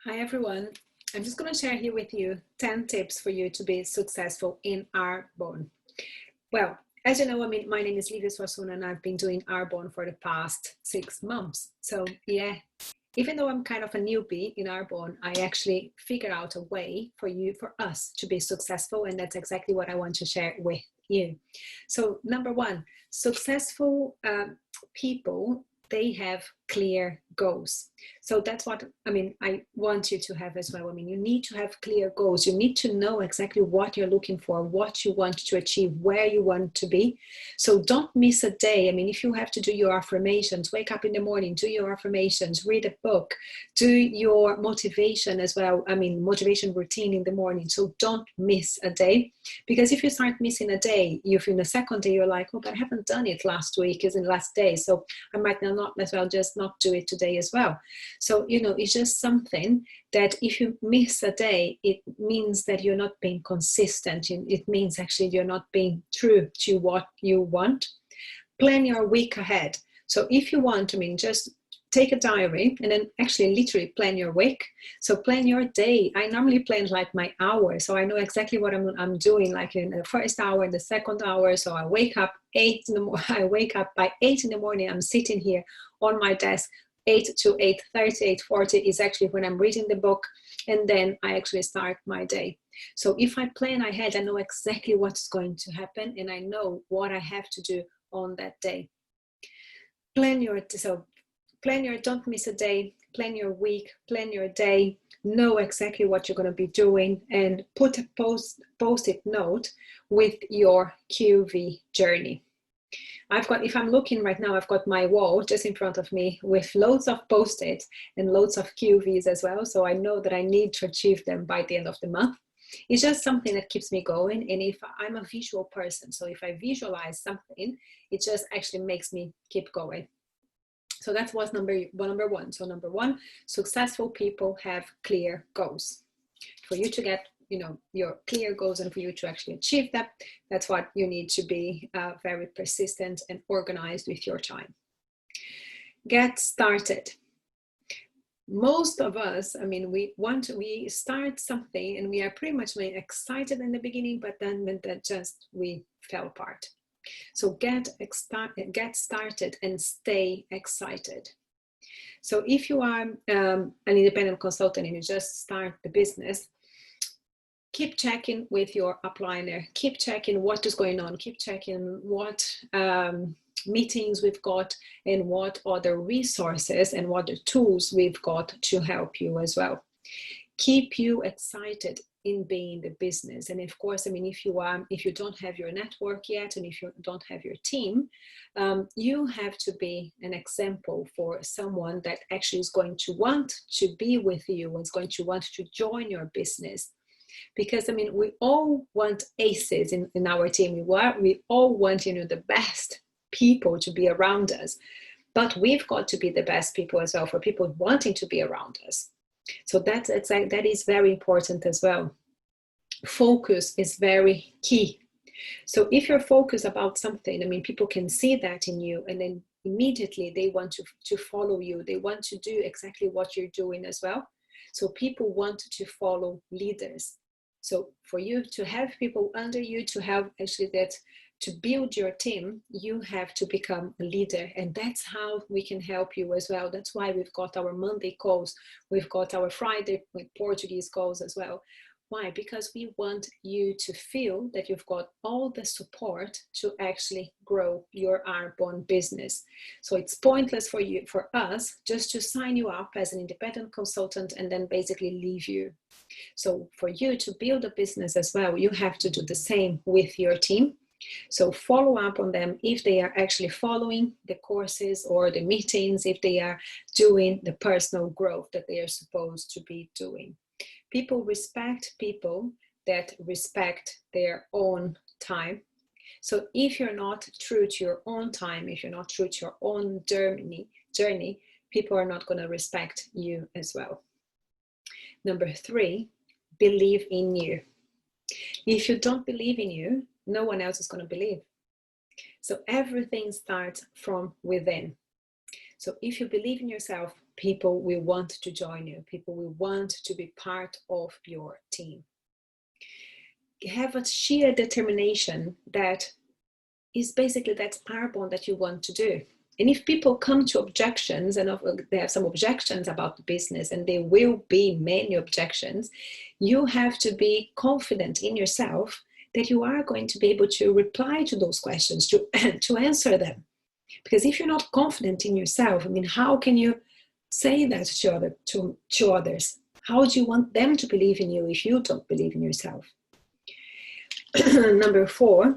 Hi everyone, I'm just going to share here with you 10 tips for you to be successful in Arbonne. Well, as you know, my name is Livia Suassuna and I've been doing Arbonne for the past 6 months. So yeah, even though I'm kind of a newbie in Arbonne, I actually figured out a way for us to be successful, and that's exactly what I want to share with you. So number one, successful people, they have clear goals. So that's what I want you to have as well. You need to have clear goals. You need to know exactly what you're looking for, what you want to achieve, where you want to be. So don't miss a day. If you have to do your affirmations, wake up in the morning, do your affirmations, read a book, do your motivation as well. Motivation routine in the morning. So don't miss a day, because if you start missing a day, if in the second day you're like, oh, but I haven't done it last week, isn't the last day, so I might not as well just not do it today as well. So it's just something that if you miss a day, it means that you're not being consistent. It means actually you're not being true to what you want. Plan your week ahead. So if you want, just take a diary and then actually literally plan your week. So plan your day. I normally plan like my hour, so I know exactly what I'm doing, like in the first hour, the second hour. So I wake up I wake up by 8 in the morning. I'm sitting here on my desk. 8 to 8:30, 8:40 is actually when I'm reading the book, and then I actually start my day. So if I plan ahead, I know exactly what's going to happen, and I know what I have to do on that day. Don't miss a day, plan your week, plan your day, know exactly what you're going to be doing, and put a post-it note with your QV journey. If I'm looking right now, I've got my wall just in front of me with loads of post-its and loads of QVs as well. So I know that I need to achieve them by the end of the month. It's just something that keeps me going. And if I'm a visual person, so if I visualize something, it just actually makes me keep going. So that was number one. So number one, successful people have clear goals. For you to get your clear goals and for you to actually achieve that, that's what you need to be very persistent and organized with your time. Get started. Most of us, we start something and we are pretty much excited in the beginning, but then we fell apart. So get started and stay excited. So if you are an independent consultant and you just start the business, keep checking with your upliner, keep checking what is going on, keep checking what meetings we've got and what other resources and what the tools we've got to help you as well. Keep you excited in being the business. And of course, if you don't have your network yet, and if you don't have your team, you have to be an example for someone that actually is going to want to be with you, is going to want to join your business. Because we all want aces in our team. We all want the best people to be around us, but we've got to be the best people as well for people wanting to be around us. So that is very important as well. Focus is very key. So if you're focused about something, people can see that in you, and then immediately they want to follow you. They want to do exactly what you're doing as well. So people want to follow leaders. So for you to have people under you, to have actually to build your team, you have to become a leader. And that's how we can help you as well. That's why we've got our Monday calls. We've got our Friday Portuguese calls as well. Why? Because we want you to feel that you've got all the support to actually grow your Arbonne business. So it's pointless for us just to sign you up as an independent consultant and then basically leave you. So for you to build a business as well, you have to do the same with your team. So follow up on them if they are actually following the courses or the meetings, if they are doing the personal growth that they are supposed to be doing. People respect people that respect their own time. So if you're not true to your own time, if you're not true to your own journey, people are not going to respect you as well. Number 3, believe in you. If you don't believe in you, no one else is going to believe. So everything starts from within. So if you believe in yourself, people will want to join you. People will want to be part of your team. Have a sheer determination that is basically that's Arbonne that you want to do. And if people come to objections, and they have some objections about the business, and there will be many objections, you have to be confident in yourself that you are going to be able to reply to those questions, to answer them. Because if you're not confident in yourself, I mean, how can you say that to others? How do you want them to believe in you if you don't believe in yourself? Number 4,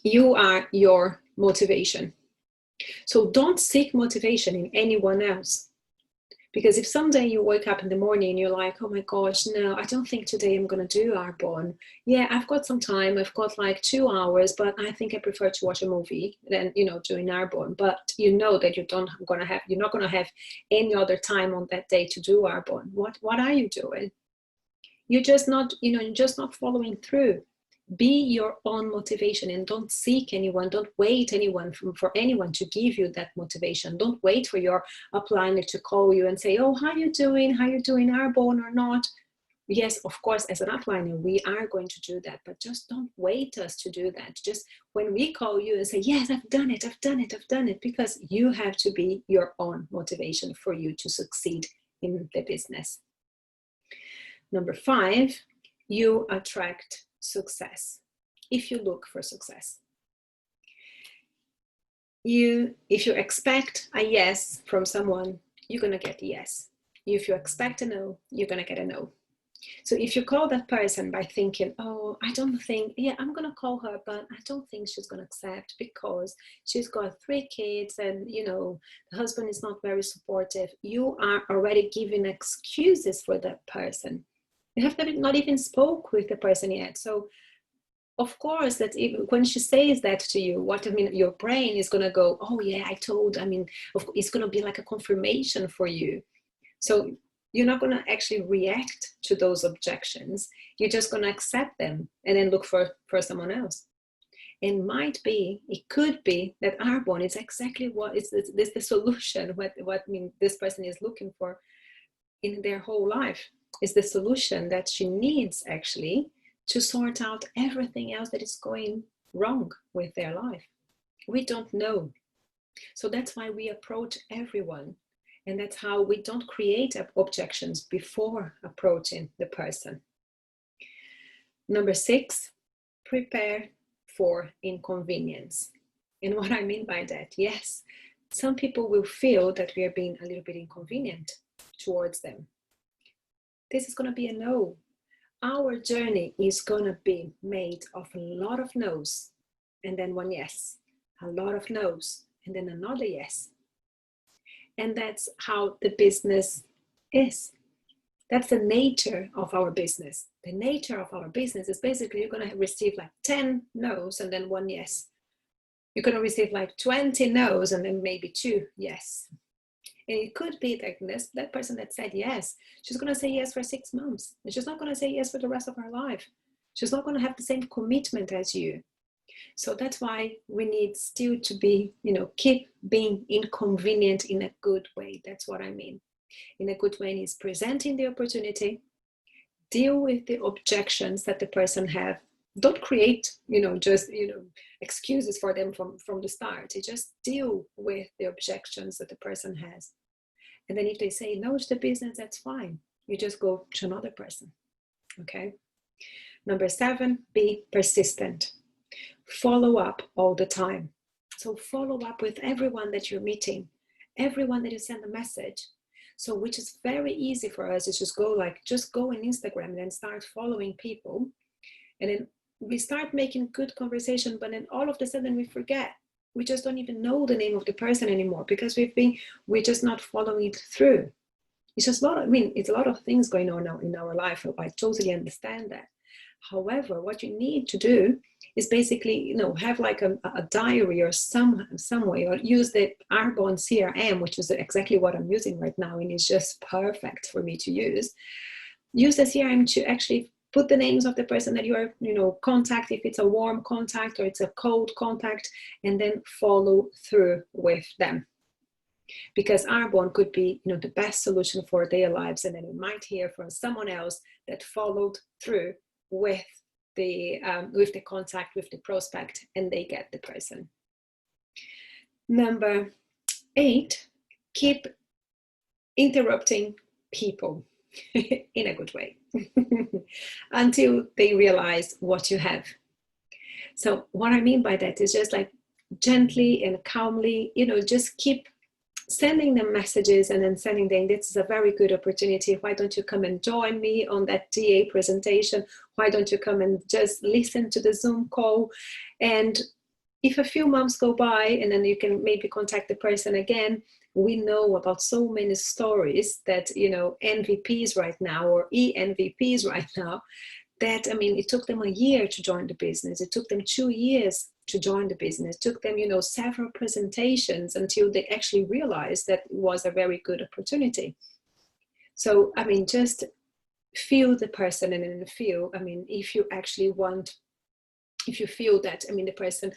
you are your motivation. So don't seek motivation in anyone else. Because if someday you wake up in the morning and you're like, oh my gosh, no, I don't think today I'm going to do Arbonne. Yeah, I've got some time. I've got like 2 hours, but I think I prefer to watch a movie than, doing Arbonne. But you know that you're not going to have any other time on that day to do Arbonne. What are you doing? You're just not, you're just not following through. Be your own motivation and don't seek anyone. Don't wait for anyone to give you that motivation. Don't wait for your upliner to call you and say, oh, how you doing? How you doing Arbonne or not? Yes, of course, as an upliner, we are going to do that, but just don't wait us to do that. Just when we call you and say, yes, I've done it, because you have to be your own motivation for you to succeed in the business. Number 5, you attract success if you look for success. If you expect a yes from someone, you're going to get a yes. If you expect a no, you're going to get a no. So if you call that person by thinking, oh, I'm going to call her, but I don't think she's going to accept because she's got 3 kids and, the husband is not very supportive, you are already giving excuses for that person. You have not even spoke with the person yet. So of course, when she says that to you, your brain is going to go, oh yeah, it's going to be like a confirmation for you. So you're not going to actually react to those objections. You're just going to accept them and then look for someone else. And it could be that Arbonne is exactly what is the solution, what this person is looking for in their whole life. Is the solution that she needs actually to sort out everything else that is going wrong with their life. We don't know. So that's why we approach everyone. And that's how we don't create objections before approaching the person. Number 6, prepare for inconvenience. And what I mean by that, yes, some people will feel that we are being a little bit inconvenient towards them. This is going to be a no. Our journey is going to be made of a lot of no's and then one yes, a lot of no's and then another yes. And that's how the business is. That's the nature of our business. The nature of our business is basically you're going to receive like 10 no's and then 1 yes. You're going to receive like 20 no's and then maybe 2 yes. And it could be that person that said yes, she's going to say yes for 6 months. And she's not going to say yes for the rest of her life. She's not going to have the same commitment as you. So that's why we need still to be, keep being inconvenient in a good way. That's what I mean. In a good way is presenting the opportunity, deal with the objections that the person have. Don't create, excuses for them from the start. You just deal with the objections that the person has. And then if they say no to the business, that's fine. You just go to another person. Okay. Number 7, be persistent. Follow up all the time. So follow up with everyone that you're meeting, everyone that you send a message. So which is very easy for us is just go on Instagram and then start following people. And then we start making good conversation, but then all of a sudden we forget. We just don't even know the name of the person anymore because we're just not following it through. It's just it's a lot of things going on now in our life. I totally understand that. However, what you need to do is basically, have like a diary or some way, or use the Arbonne CRM, which is exactly what I'm using right now, and it's just perfect for me to use. Use the CRM to actually put the names of the person that you are, contact, if it's a warm contact or it's a cold contact, and then follow through with them. because Arbonne could be, the best solution for their lives, and then we might hear from someone else that followed through with the contact, with the prospect, and they get the person. Number 8, keep interrupting people in a good way until they realize what you have. So what I mean by that is just like gently and calmly, just keep sending them messages and then sending them, this is a very good opportunity. Why don't you come and join me on that TA presentation? Why don't you come and just listen to the Zoom call? And if a few months go by and then you can maybe contact the person again, we know about so many stories that, NVPs right now or ENVPs right now, that, it took them a year to join the business. It took them 2 years to join the business. It took them, several presentations until they actually realized that it was a very good opportunity. So, just feel the person and then feel, if you actually want, if you feel that, the person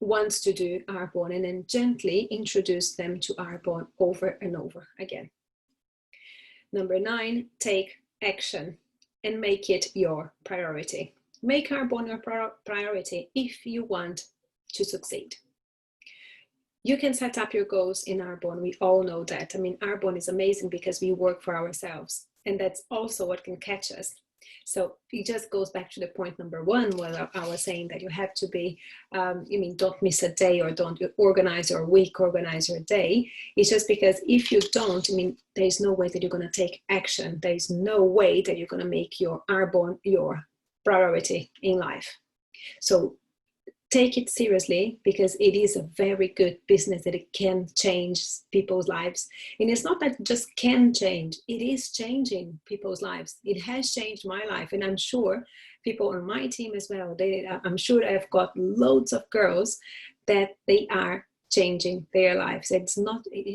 wants to do Arbonne, and then gently introduce them to Arbonne over and over again. Number 9, take action and make it your priority. Make Arbonne your priority if you want to succeed. You can set up your goals in Arbonne. We all know that. Arbonne is amazing because we work for ourselves, and that's also what can catch us. So it just goes back to the point number 1, where I was saying that you have to be, don't miss a day, or don't organize your week, organize your day. It's just because if you don't, there's no way that you're going to take action. There's no way that you're going to make your Arbonne your priority in life. So take it seriously, because it is a very good business that it can change people's lives. And it's not that it just can change, it is changing people's lives. It has changed my life, and I'm sure people on my team as well. I'm sure I've got loads of girls that they are changing their lives. It's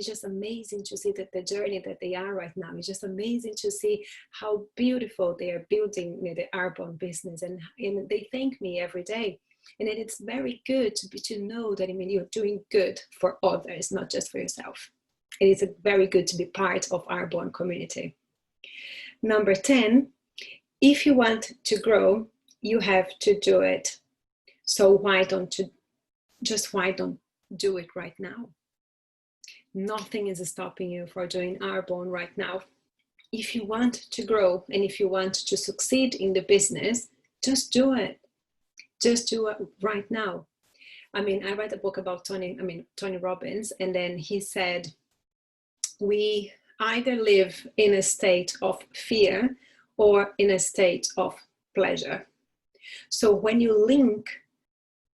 just amazing to see that the journey that they are right now. It's just amazing to see how beautiful they are building the Arbonne business, and they thank me every day. And it's very good to know that you're doing good for others, not just for yourself. It is very good to be part of our Arbonne community. Number 10, if you want to grow, you have to do it. So why don't do it right now? Nothing is stopping you from doing Arbonne right now. If you want to grow and if you want to succeed in the business, just do it. Just do it right now. I read a book about Tony Robbins, and then he said, we either live in a state of fear or in a state of pleasure. So when you link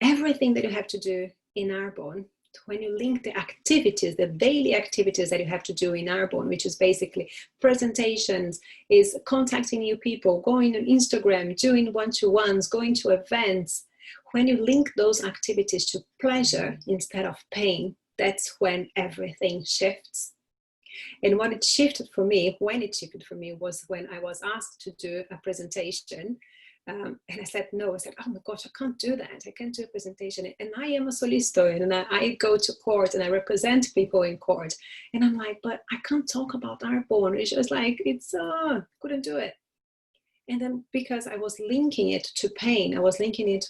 everything that you have to do in Arbonne, when you link the activities, the daily activities that you have to do in Arbonne, which is basically presentations, is contacting new people, going on Instagram, doing one-to-ones, going to events. When you link those activities to pleasure instead of pain, that's when everything shifts. And when it shifted for me was when I was asked to do a presentation. And I said, no. I said, oh my gosh, I can't do that. I can't do a presentation. And I am a solicitor, and I go to court and I represent people in court. And I'm like, but I can't talk about Arbonne. It's just like, couldn't do it. And then because I was linking it to pain, I was linking it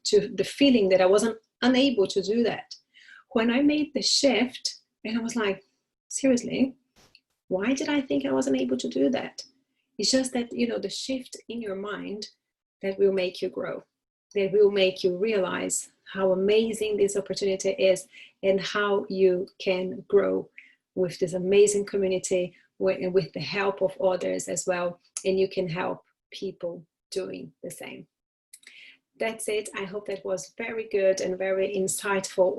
to the feeling that I wasn't unable to do that. When I made the shift, and I was like, seriously, why did I think I wasn't able to do that? It's just that, the shift in your mind that will make you grow, that will make you realize how amazing this opportunity is and how you can grow with this amazing community with the help of others as well. And you can help people doing the same. That's it. I hope that was very good and very insightful.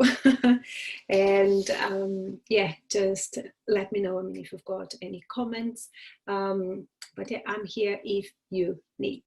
And just let me know if you've got any comments. But yeah, I'm here if you need.